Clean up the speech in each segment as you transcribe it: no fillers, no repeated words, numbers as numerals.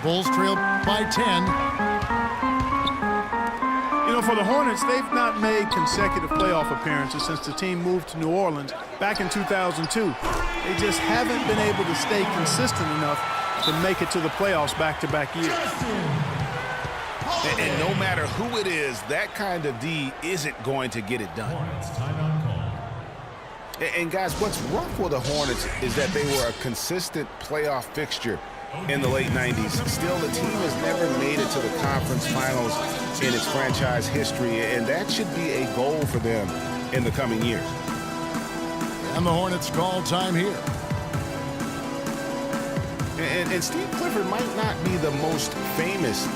Bulls trail by 10. You know, for the Hornets, they've not made consecutive playoff appearances since the team moved to New Orleans back in 2002. They just haven't been able to stay consistent enough to make it to the playoffs back-to-back years. And no matter who it is, that kind of D isn't going to get it done. And guys, what's rough with the Hornets is that they were a consistent playoff fixture in the late 90s. Still, the team has never made it to the conference finals in its franchise history, and that should be a goal for them in the coming years. And the Hornets call time here. And Steve Clifford might not be the most famous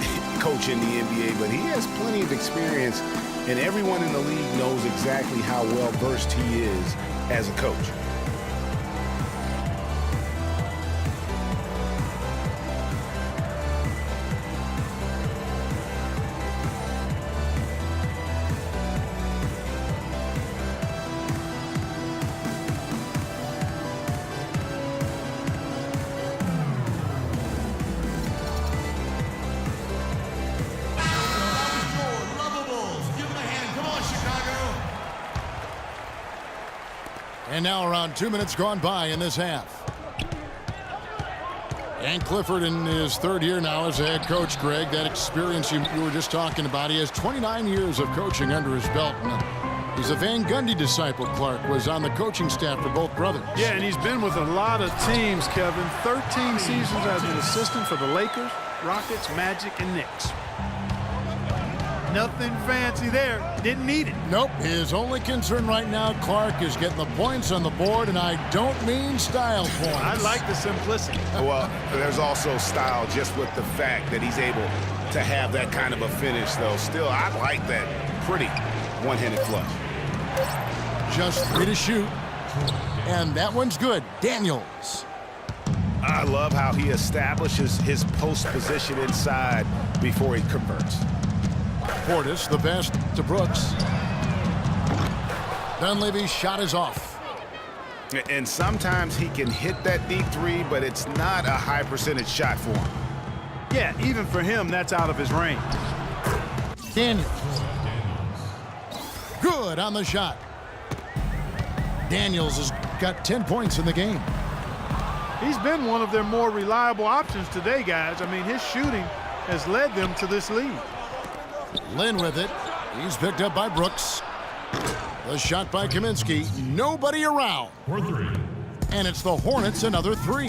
coach in the NBA, but he has plenty of experience, and everyone in the league knows exactly how well-versed he is as a coach. And now around 2 minutes gone by in this half. And Clifford in his third year now as a head coach, Greg. That experience you were just talking about. He has 29 years of coaching under his belt. And he's a Van Gundy disciple. Clark was on the coaching staff for both brothers. Yeah, and he's been with a lot of teams, Kevin. 13 seasons as an assistant for the Lakers, Rockets, Magic, and Knicks. Nothing fancy there. Didn't need it. Nope. His only concern right now, Clark, is getting the points on the board, and I don't mean style points. I like the simplicity. Well, there's also style just with the fact that he's able to have that kind of a finish, though. Still, I like that pretty one-handed flush. Just 3 to shoot. And that one's good. Daniels. I love how he establishes his post position inside before he converts. Portis, the pass to Brooks. Dunleavy's shot is off. And sometimes he can hit that deep three, but it's not a high percentage shot for him. Yeah, even for him, that's out of his range. Daniels. Good on the shot. Daniels has got 10 points in the game. He's been one of their more reliable options today, guys. I mean, his shooting has led them to this lead. Lynn with it. He's picked up by Brooks. The shot by Kaminsky. Nobody around. For 3. And it's the Hornets another 3.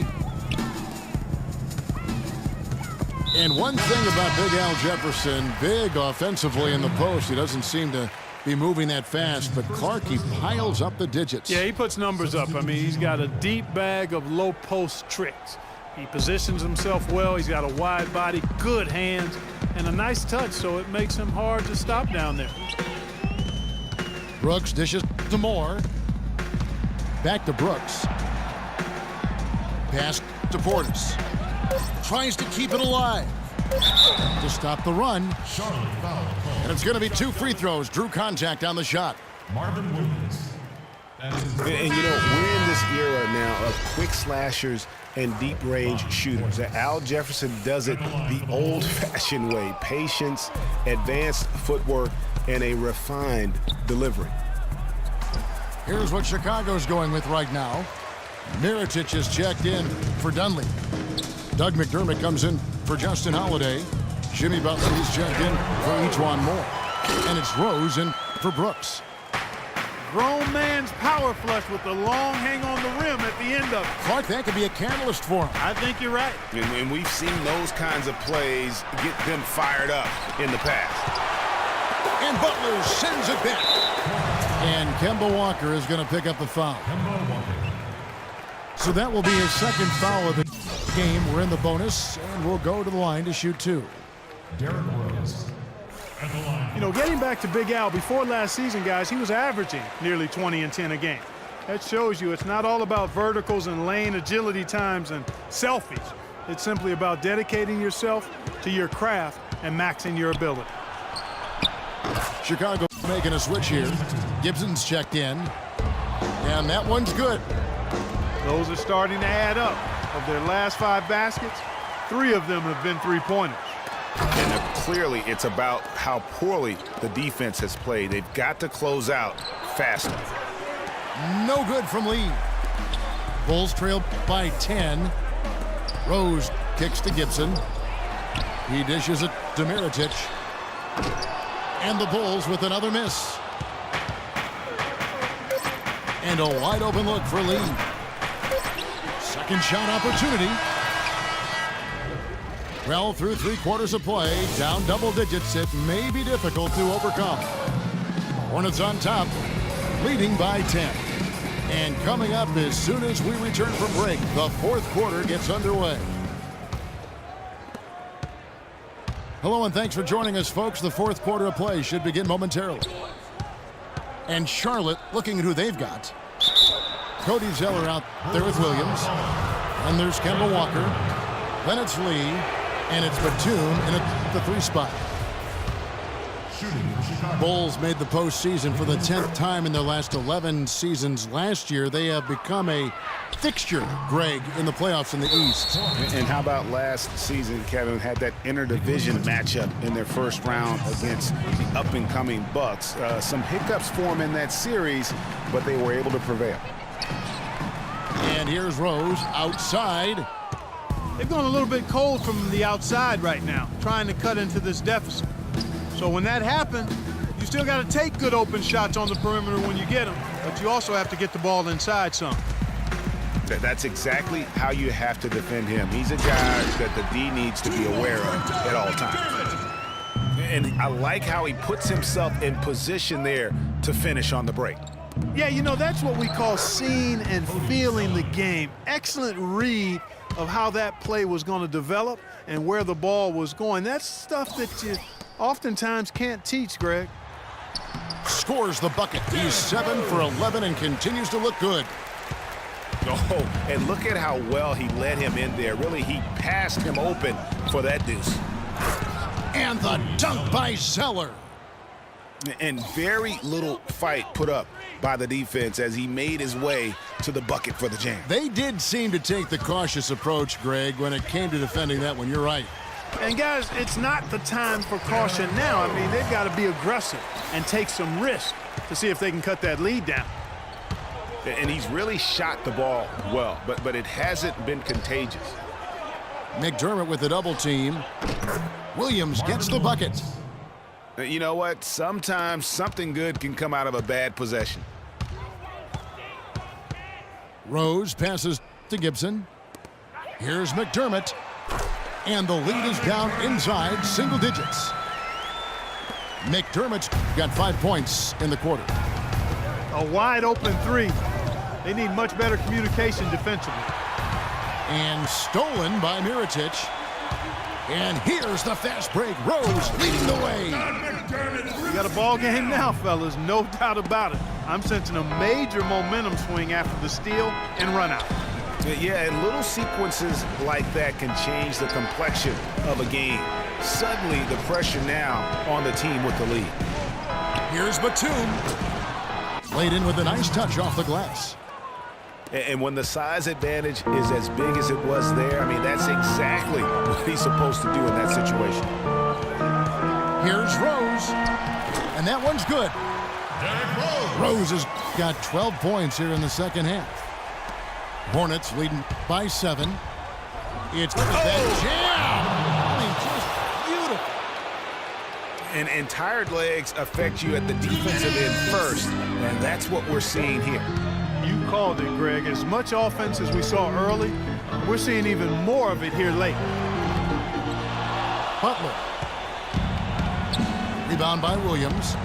And one thing about Big Al Jefferson, big offensively in the post. He doesn't seem to be moving that fast, but Clark, he piles up the digits. Yeah, he puts numbers up. I mean, he's got a deep bag of low post tricks. He positions himself well. He's got a wide body, good hands, and a nice touch, so it makes him hard to stop down there. Brooks dishes to Moore. Back to Brooks. Pass to Portis. Tries to keep it alive. To stop the run. Charlotte foul call. And it's going to be 2 free throws. Drew contact on the shot. Marvin Williams. And you know, we're in this era now of quick slashers and deep range shooters. Al Jefferson does it the old-fashioned way. Patience, advanced footwork, and a refined delivery. Here's what Chicago's going with right now. Mirotic is checked in for Dunleavy. Doug McDermott comes in for Justin Holiday. Jimmy Butler's checked in for Ejuan Moore. And it's Rose in for Brooks. Grown man's power flush with the long hang on the rim at the end of it. Clark, that could be a catalyst for him. I think you're right. And we've seen those kinds of plays get them fired up in the past. And Butler sends it back. And Kemba Walker is going to pick up the foul. Kemba Walker. So that will be his second foul of the game. We're in the bonus, and we'll go to the line to shoot 2. Derrick Rose. At the line. You know, getting back to Big Al, before last season, guys, he was averaging nearly 20 and 10 a game. That shows you it's not all about verticals and lane agility times and selfies. It's simply about dedicating yourself to your craft and maxing your ability. Chicago making a switch here. Gibson's checked in. And that one's good. Those are starting to add up. Of their last 5 baskets, 3 of them have been three-pointers. And clearly it's about how poorly the defense has played. They've got to close out faster. No good from Lee. Bulls trail by 10. Rose kicks to Gibson. He dishes it to Mirotic. And the Bulls with another miss. And a wide open look for Lee. Second shot opportunity. Well, through 3 quarters of play, down double digits, it may be difficult to overcome. Hornets on top, leading by 10. And coming up as soon as we return from break, the 4th quarter gets underway. Hello and thanks for joining us, folks. The 4th quarter of play should begin momentarily. And Charlotte looking at who they've got. Cody Zeller out there with Williams. And there's Kemba Walker. Then it's Lee. And it's Batum in at the 3 spot. Bulls made the postseason for the 10th time in their last 11 seasons. Last year, they have become a fixture, Greg, in the playoffs in the East. And how about last season, Kevin, had that interdivision matchup in their first round against the up-and-coming Bucks. Some hiccups for them in that series, but they were able to prevail. And here's Rose outside. They've gone a little bit cold from the outside right now, trying to cut into this deficit. So when that happens, you still got to take good open shots on the perimeter when you get them, but you also have to get the ball inside some. That's exactly how you have to defend him. He's a guy that the D needs to be aware of at all times. And I like how he puts himself in position there to finish on the break. Yeah, you know, that's what we call seeing and feeling the game. Excellent read of how that play was going to develop and where the ball was going. That's stuff that you oftentimes can't teach, Greg. Scores the bucket. He's 7 for 11 and continues to look good. Oh, and look at how well he led him in there. Really, he passed him open for that deuce. And the dunk by Zeller. And very little fight put up by the defense as he made his way to the bucket for the jam. They did seem to take the cautious approach, Greg, when it came to defending that one. You're right. And guys, it's not the time for caution now. I mean, they've got to be aggressive and take some risk to see if they can cut that lead down. And he's really shot the ball well, but it hasn't been contagious. McDermott with the double team. Williams gets the bucket. You know what? Sometimes something good can come out of a bad possession. Rose passes to Gibson. Here's McDermott. And the lead is down inside single digits. McDermott's got 5 points in the quarter. A wide open 3. They need much better communication defensively. And stolen by Mirotic. And here's the fast break. Rose leading the way. You got a ball game now, fellas, no doubt about it. I'm sensing a major momentum swing after the steal and run out. Yeah, and little sequences like that can change the complexion of a game. Suddenly, the pressure now on the team with the lead. Here's Batum. Laid in with a nice touch off the glass. And when the size advantage is as big as it was there, I mean, that's exactly what he's supposed to do in that situation. Here's Rose. And that one's good. Rose has got 12 points here in the second half. Hornets leading by 7. It's that jam. I mean, just beautiful. And tired legs affect you at the defensive end first, and that's what we're seeing here. You called it, Greg. As much offense as we saw early, we're seeing even more of it here late. Butler. Rebound by Williams.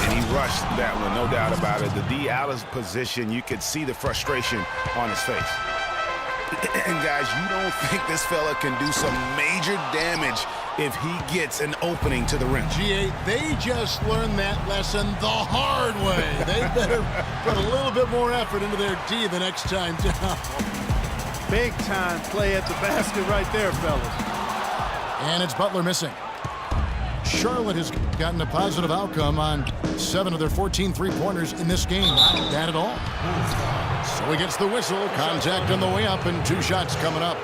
And he rushed that one, no doubt about it. The D out of position, you could see the frustration on his face. And guys, you don't think this fella can do some major damage if he gets an opening to the rim. G8, they just learned that lesson the hard way. They better put a little bit more effort into their D the next time down. Big time play at the basket right there, fellas. And it's Butler missing. Charlotte has gotten a positive outcome on 7 of their 14 three-pointers in this game. Not bad at all. So he gets the whistle. Contact on the way up and 2 shots coming up.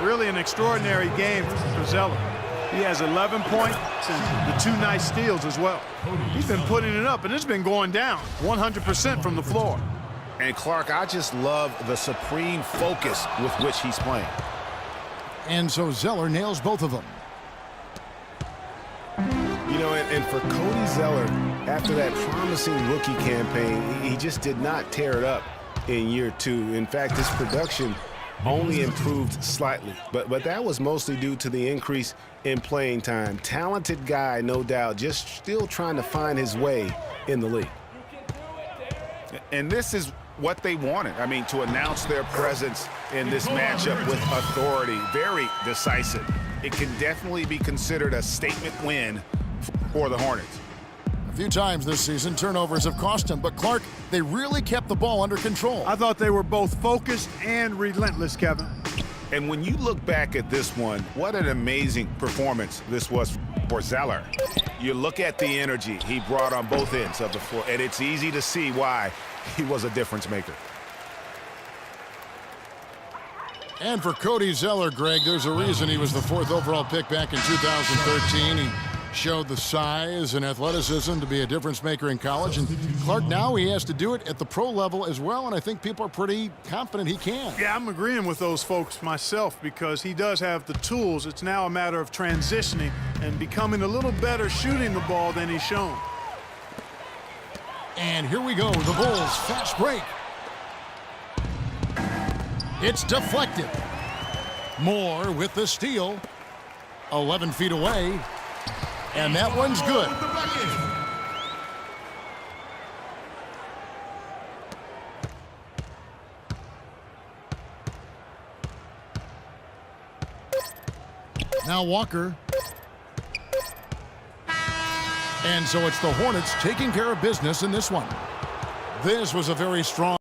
Really an extraordinary game for Zeller. He has 11 points and the 2 nice steals as well. He's been putting it up, and it's been going down 100% from the floor. And Clark, I just love the supreme focus with which he's playing. And so Zeller nails both of them. You know, and for Cody Zeller, after that promising rookie campaign, he just did not tear it up in year 2. In fact, his production only improved slightly, but that was mostly due to the increase in playing time. Talented guy, no doubt, just still trying to find his way in the league. And this is what they wanted. I mean, to announce their presence in this matchup with authority, very decisive. It can definitely be considered a statement win for the Hornets. A few times this season, turnovers have cost him, but Clark, they really kept the ball under control. I thought they were both focused and relentless, Kevin. And when you look back at this one, what an amazing performance this was for Zeller. You look at the energy he brought on both ends of the floor, and it's easy to see why he was a difference maker. And for Cody Zeller, Greg, there's a reason he was the 4th overall pick back in 2013. He showed the size and athleticism to be a difference maker in college. And Clark, now he has to do it at the pro level as well, and I think people are pretty confident he can. Yeah, I'm agreeing with those folks myself because he does have the tools. It's now a matter of transitioning and becoming a little better shooting the ball than he's shown. And here we go, the Bulls fast break. It's deflected. Moore with the steal. 11 feet away. And that one's good. Now Walker. And so it's the Hornets taking care of business in this one. This was a very strong